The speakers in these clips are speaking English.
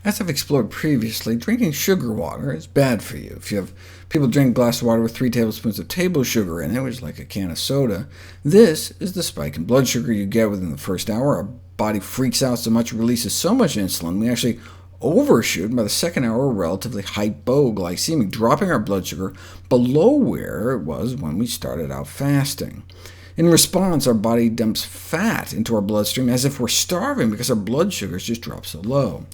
As I've explored previously, drinking sugar water is bad for you. If you have people drink a glass of water with 3 tablespoons of table sugar in it, which is like a can of soda, this is the spike in blood sugar you get within the first hour. Our body freaks out so much, releases so much insulin, we actually overshoot, and by the second hour we're relatively hypoglycemic, dropping our blood sugar below where it was when we started out fasting. In response, our body dumps fat into our bloodstream as if we're starving because our blood sugars just drop so low.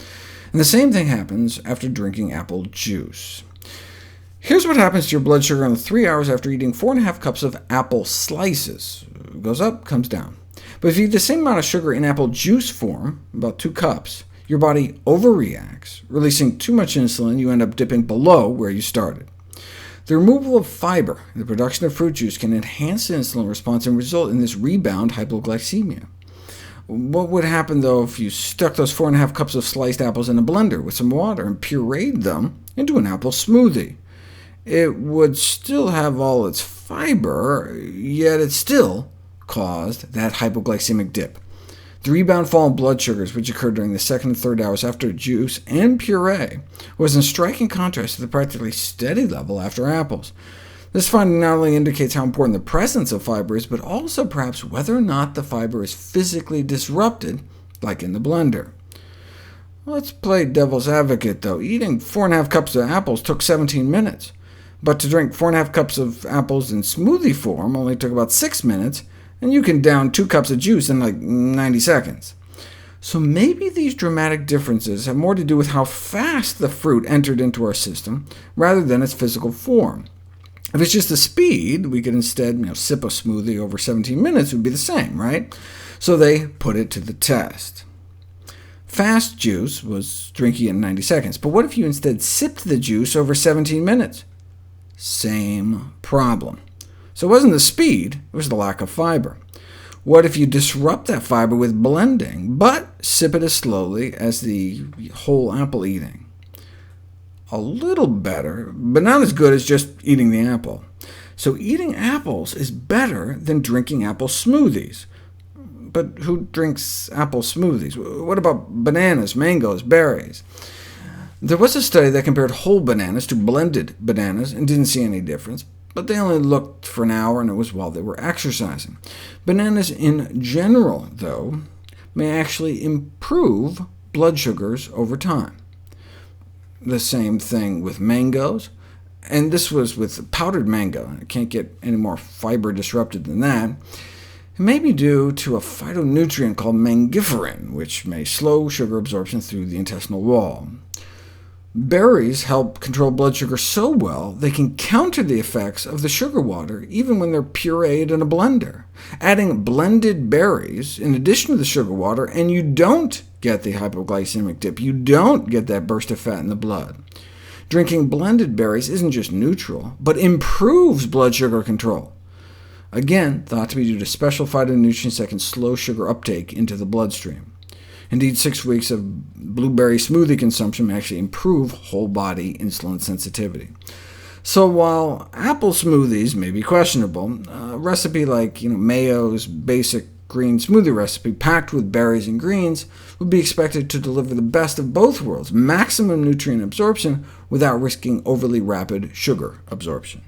And the same thing happens after drinking apple juice. Here's what happens to your blood sugar in the 3 hours after eating 4.5 cups of apple slices. It goes up, comes down. But if you eat the same amount of sugar in apple juice form, about 2 cups, your body overreacts, releasing too much insulin. You end up dipping below where you started. The removal of fiber and the production of fruit juice can enhance the insulin response and result in this rebound hypoglycemia. What would happen, though, if you stuck those 4.5 cups of sliced apples in a blender with some water and pureed them into an apple smoothie? It would still have all its fiber, yet it still caused that hypoglycemic dip. The rebound fall in blood sugars, which occurred during the second and third hours after juice and puree, was in striking contrast to the practically steady level after apples. This finding not only indicates how important the presence of fiber is, but also perhaps whether or not the fiber is physically disrupted, like in the blender. Let's play devil's advocate, though. Eating 4.5 cups of apples took 17 minutes, but to drink 4.5 cups of apples in smoothie form only took about 6 minutes, and you can down 2 cups of juice in like 90 seconds. So maybe these dramatic differences have more to do with how fast the fruit entered into our system, rather than its physical form. If it's just the speed, we could instead sip a smoothie over 17 minutes, it would be the same, right? So they put it to the test. Fast juice was drinking it in 90 seconds, but what if you instead sipped the juice over 17 minutes? Same problem. So it wasn't the speed, it was the lack of fiber. What if you disrupt that fiber with blending, but sip it as slowly as the whole apple eating? A little better, but not as good as just eating the apple. So eating apples is better than drinking apple smoothies. But who drinks apple smoothies? What about bananas, mangoes, berries? There was a study that compared whole bananas to blended bananas and didn't see any difference, but they only looked for an hour, and it was while they were exercising. Bananas in general, though, may actually improve blood sugars over time. The same thing with mangoes, and this was with powdered mango. It can't get any more fiber disrupted than that. It may be due to a phytonutrient called mangiferin, which may slow sugar absorption through the intestinal wall. Berries help control blood sugar so well they can counter the effects of the sugar water even when they're pureed in a blender. Adding blended berries in addition to the sugar water, and you don't get the hypoglycemic dip. You don't get that burst of fat in the blood. Drinking blended berries isn't just neutral, but improves blood sugar control. Again, thought to be due to special phytonutrients that can slow sugar uptake into the bloodstream. Indeed, 6 weeks of blueberry smoothie consumption may actually improve whole-body insulin sensitivity. So while apple smoothies may be questionable, a recipe like Mayo's basic green smoothie recipe, packed with berries and greens, would be expected to deliver the best of both worlds, maximum nutrient absorption without risking overly rapid sugar absorption.